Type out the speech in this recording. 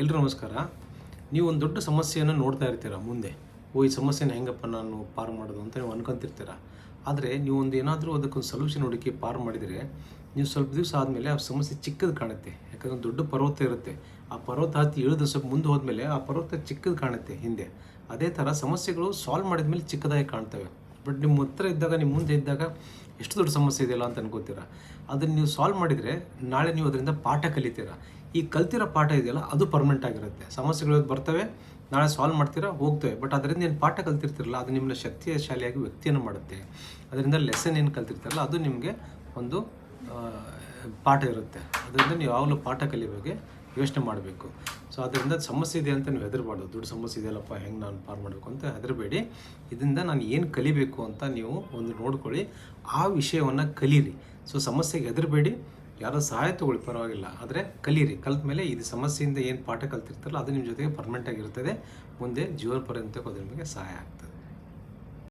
ಎಲ್ರಿಗೂ ನಮಸ್ಕಾರ. ನೀವು ಒಂದು ದೊಡ್ಡ ಸಮಸ್ಯೆಯನ್ನು ನೋಡ್ತಾ ಇರ್ತೀರ ಮುಂದೆ. ಈ ಸಮಸ್ಯೆನ ಹೆಂಗಪ್ಪ ನಾನು ಪಾರು ಮಾಡೋದು ಅಂತ ನೀವು ಅನ್ಕೊಂತಿರ್ತೀರ. ಆದರೆ ನೀವು ಒಂದು ಏನಾದರೂ ಅದಕ್ಕೊಂದು ಸೊಲ್ಯೂಷನ್ ಹುಡುಕಿ ಪಾರು ಮಾಡಿದರೆ ನೀವು ಸ್ವಲ್ಪ ದಿವಸ ಆದಮೇಲೆ ಆ ಸಮಸ್ಯೆ ಚಿಕ್ಕದು ಕಾಣುತ್ತೆ. ಯಾಕಂದರೆ ದೊಡ್ಡ ಪರ್ವತ ಇರುತ್ತೆ. ಆ ಪರ್ವತ ಹತ್ತಿ ಇಳಿದು ಸ್ವಲ್ಪ ಮುಂದೆ ಹೋದ್ಮೇಲೆ ಆ ಪರ್ವತ ಚಿಕ್ಕದು ಕಾಣುತ್ತೆ ಹಿಂದೆ. ಅದೇ ಥರ ಸಮಸ್ಯೆಗಳು ಸಾಲ್ವ್ ಮಾಡಿದ ಮೇಲೆ ಚಿಕ್ಕದಾಗಿ ಕಾಣ್ತವೆ. ಬಟ್ ನಿಮ್ಮ ಹತ್ರ ಇದ್ದಾಗ, ನಿಮ್ಮ ಮುಂದೆ ಇದ್ದಾಗ ಎಷ್ಟು ದೊಡ್ಡ ಸಮಸ್ಯೆ ಇದೆಯಲ್ಲ ಅಂತ ಅನ್ಕೋತೀರ. ಅದನ್ನು ನೀವು ಸಾಲ್ವ್ ಮಾಡಿದರೆ ನಾಳೆ ನೀವು ಅದರಿಂದ ಪಾಠ ಕಲಿತೀರ. ಈ ಕಲ್ತಿರೋ ಪಾಠ ಇದೆಯಲ್ಲ ಅದು ಪರ್ಮನೆಂಟ್ ಆಗಿರುತ್ತೆ. ಸಮಸ್ಯೆಗಳು ಬರ್ತವೆ, ನಾಳೆ ಸಾಲ್ವ್ ಮಾಡ್ತೀರಾ, ಹೋಗ್ತವೆ. ಬಟ್ ಅದರಿಂದ ಏನು ಪಾಠ ಕಲ್ತಿರ್ತಿರಲ್ಲ ಅದು ನಿಮ್ಮನ್ನ ಶಕ್ತಿಶಾಲಿಯಾಗಿ ವ್ಯಕ್ತಿಯನ್ನು ಮಾಡುತ್ತೆ. ಅದರಿಂದ ಲೆಸನ್ ಏನು ಕಲ್ತಿರ್ತಾರಲ್ಲ ಅದು ನಿಮಗೆ ಒಂದು ಪಾಠ ಇರುತ್ತೆ. ಅದರಿಂದ ನೀವು ಯಾವಾಗಲೂ ಪಾಠ ಕಲಿಯೋಗೆ ಯೋಚನೆ ಮಾಡಬೇಕು. ಸೊ ಅದರಿಂದ ಸಮಸ್ಯೆ ಇದೆ ಅಂತ ನೀವು ಹೆದರಬಾರ್ದು. ದೊಡ್ಡ ಸಮಸ್ಯೆ ಇದೆಯಲ್ಲಪ್ಪ, ಹೆಂಗೆ ನಾನು ಪಾರು ಮಾಡಬೇಕು ಅಂತ ಹೆದರಬೇಡಿ. ಇದರಿಂದ ನಾನು ಏನು ಕಲಿಬೇಕು ಅಂತ ನೀವು ಒಂದು ನೋಡ್ಕೊಳ್ಳಿ, ಆ ವಿಷಯವನ್ನು ಕಲೀರಿ. ಸೊ ಸಮಸ್ಯೆಗೆ ಹೆದರಬೇಡಿ, ಯಾರೋ ಸಹಾಯ ತೊಗೊಳ್ಳಿ, ಪರವಾಗಿಲ್ಲ. ಆದರೆ ಕಲೀರಿ. ಕಲಿತ ಮೇಲೆ ಇದು ಸಮಸ್ಯೆಯಿಂದ ಏನು ಪಾಠ ಕಲ್ತಿರ್ತಾರಲ್ಲ ಅದು ನಿಮ್ಮ ಜೊತೆಗೆ ಪರ್ಮನೆಂಟ್ ಆಗಿರ್ತದೆ. ಮುಂದೆ ಜೀವನ ಪರ್ಯಂತಕ್ಕೂ ಅದು ನಿಮಗೆ ಸಹಾಯ ಆಗ್ತದೆ.